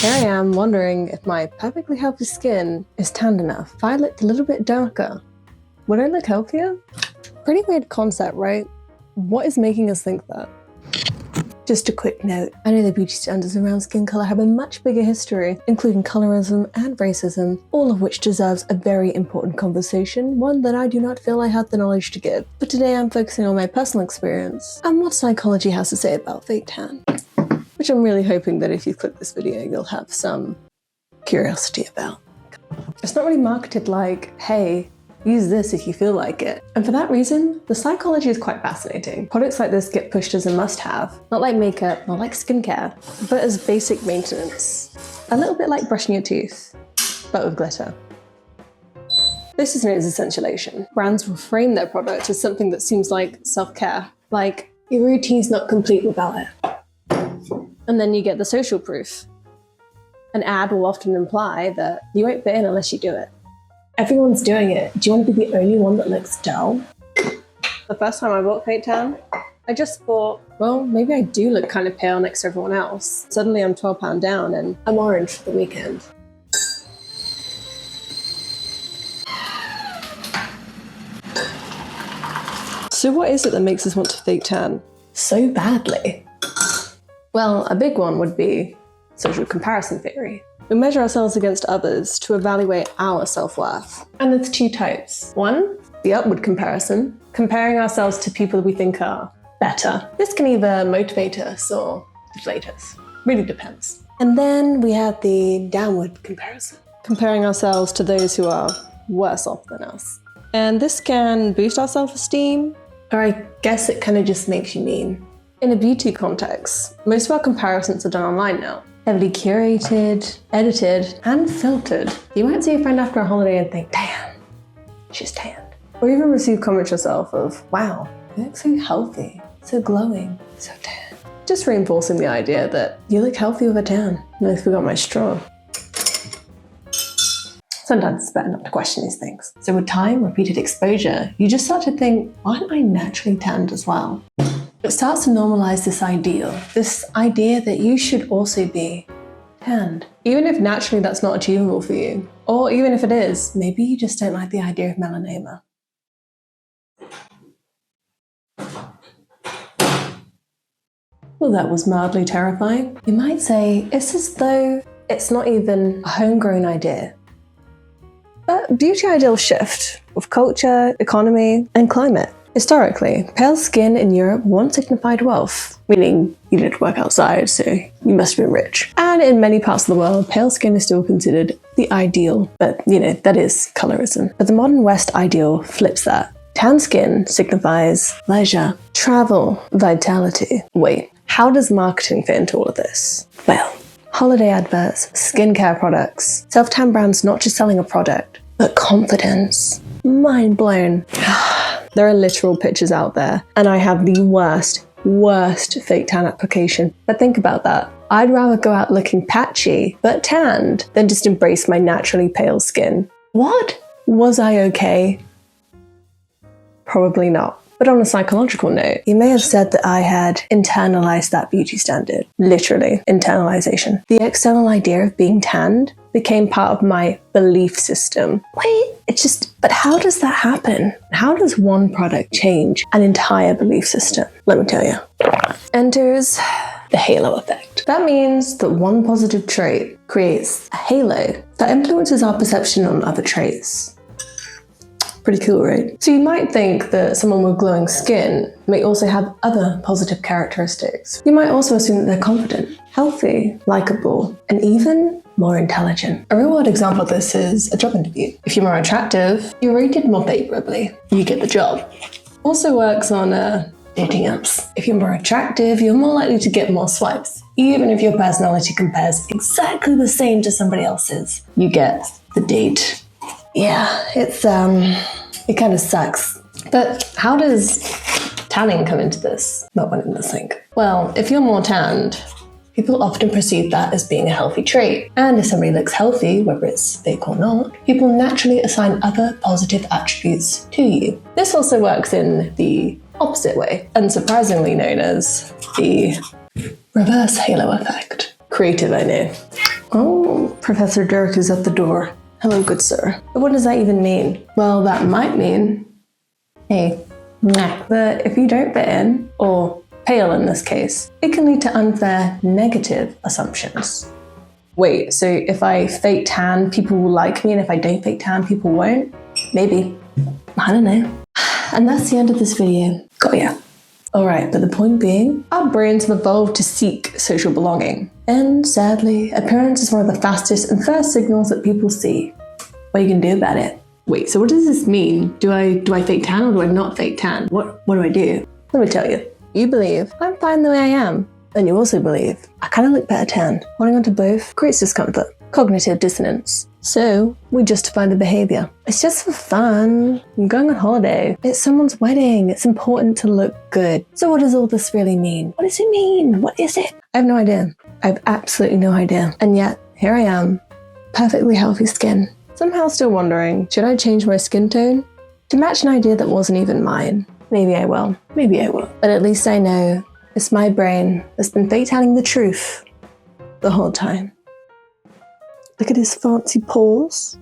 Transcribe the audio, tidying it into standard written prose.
Here I am wondering if my perfectly healthy skin is tanned enough. If I looked a little bit darker, would I look healthier? Pretty weird concept, right? What is making us think that? Just a quick note, I know the beauty standards around skin colour have a much bigger history, including colorism and racism, all of which deserves a very important conversation, one that I do not feel I have the knowledge to give. But today I'm focusing on my personal experience and what psychology has to say about fake tan, which I'm really hoping that if you click this video, you'll have some curiosity about. It's not really marketed like, hey, use this if you feel like it. And for that reason, the psychology is quite fascinating. Products like this get pushed as a must-have, not like makeup, not like skincare, but as basic maintenance. A little bit like brushing your teeth, but with glitter. This is known as essentialation. Brands will frame their product as something that seems like self-care, like your routine's not complete without it. And then you get the social proof. An ad will often imply that you won't fit in unless you do it. Everyone's doing it. Do you want to be the only one that looks dull? The first time I bought fake tan, I just thought, well, maybe I do look kind of pale next to everyone else. Suddenly I'm 12 pounds down and I'm orange for the weekend. So what is it that makes us want to fake tan so badly? Well, a big one would be social comparison theory. We measure ourselves against others to evaluate our self-worth. And there's two types. One, the upward comparison, comparing ourselves to people we think are better. This can either motivate us or deflate us. Really depends. And then we have the downward comparison, comparing ourselves to those who are worse off than us. And this can boost our self-esteem, or I guess it kind of just makes you mean. In a beauty context, most of our comparisons are done online now. Heavily curated, edited, and filtered. You might see a friend after a holiday and think, damn, she's tanned. Or even receive comments yourself of, wow, you look so healthy, so glowing, so tan. Just reinforcing the idea that you look healthy with a tan. And I forgot my straw. Sometimes it's better not to question these things. So with time, repeated exposure, you just start to think, why aren't I naturally tanned as well? It starts to normalize this idea that you should also be tanned. Even if naturally that's not achievable for you, or even if it is, maybe you just don't like the idea of melanoma. Well, that was mildly terrifying. You might say it's as though it's not even a homegrown idea. But beauty ideals shift with culture, economy, and climate. Historically, pale skin in Europe once signified wealth, meaning you didn't work outside, so you must have been rich. And in many parts of the world, pale skin is still considered the ideal, but that is colorism. But the modern West ideal flips that. Tan skin signifies leisure, travel, vitality. Wait, how does marketing fit into all of this? Well, holiday adverts, skincare products, self-tan brands not just selling a product, but confidence. Mind blown. There are literal pictures out there, and I have the worst fake tan application. But think about that. I'd rather go out looking patchy, but tanned, than just embrace my naturally pale skin. What? Was I okay? Probably not. But on a psychological note, you may have said that I had internalized that beauty standard. Literally, internalization. The external idea of being tanned became part of my belief system. Wait, but how does that happen? How does one product change an entire belief system? Let me tell you. Enters the halo effect. That means that one positive trait creates a halo that influences our perception on other traits. Pretty cool, right? So you might think that someone with glowing skin may also have other positive characteristics. You might also assume that they're confident, healthy, likable, and even more intelligent. A real-world example of this is a job interview. If you're more attractive, you're rated more favorably. You get the job. Also works on dating apps. If you're more attractive, you're more likely to get more swipes. Even if your personality compares exactly the same to somebody else's, you get the date. Yeah, it kind of sucks. But how does tanning come into this? Not one in the sink. Well, if you're more tanned, people often perceive that as being a healthy trait. And if somebody looks healthy, whether it's fake or not, people naturally assign other positive attributes to you. This also works in the opposite way, unsurprisingly known as the reverse halo effect. Creative, I know. Oh, Professor Dirk is at the door. Hello, good sir. But what does that even mean? Well, that might mean, hey, that if you don't fit in, or pale in this case, it can lead to unfair negative assumptions. Wait, so if I fake tan, people will like me, and if I don't fake tan, people won't? Maybe. I don't know. And that's the end of this video. Got ya. Alright, but the point being, our brains have evolved to seek social belonging. And sadly, appearance is one of the fastest and first signals that people see. What are you gonna do about it? Wait, so what does this mean? Do I fake tan or do I not fake tan? What do I do? Let me tell you. You believe I'm fine the way I am. And you also believe I kind of look better tan. Holding on to both creates discomfort, cognitive dissonance. So we justify the behaviour. It's just for fun. I'm going on holiday. It's someone's wedding. It's important to look good. So what does all this really mean? What does it mean? What is it? I have no idea. I have absolutely no idea. And yet, here I am, perfectly healthy skin. Somehow still wondering, should I change my skin tone to match an idea that wasn't even mine? Maybe I will. Maybe I will. But at least I know it's my brain that's been fake telling the truth the whole time. Look at his fancy paws.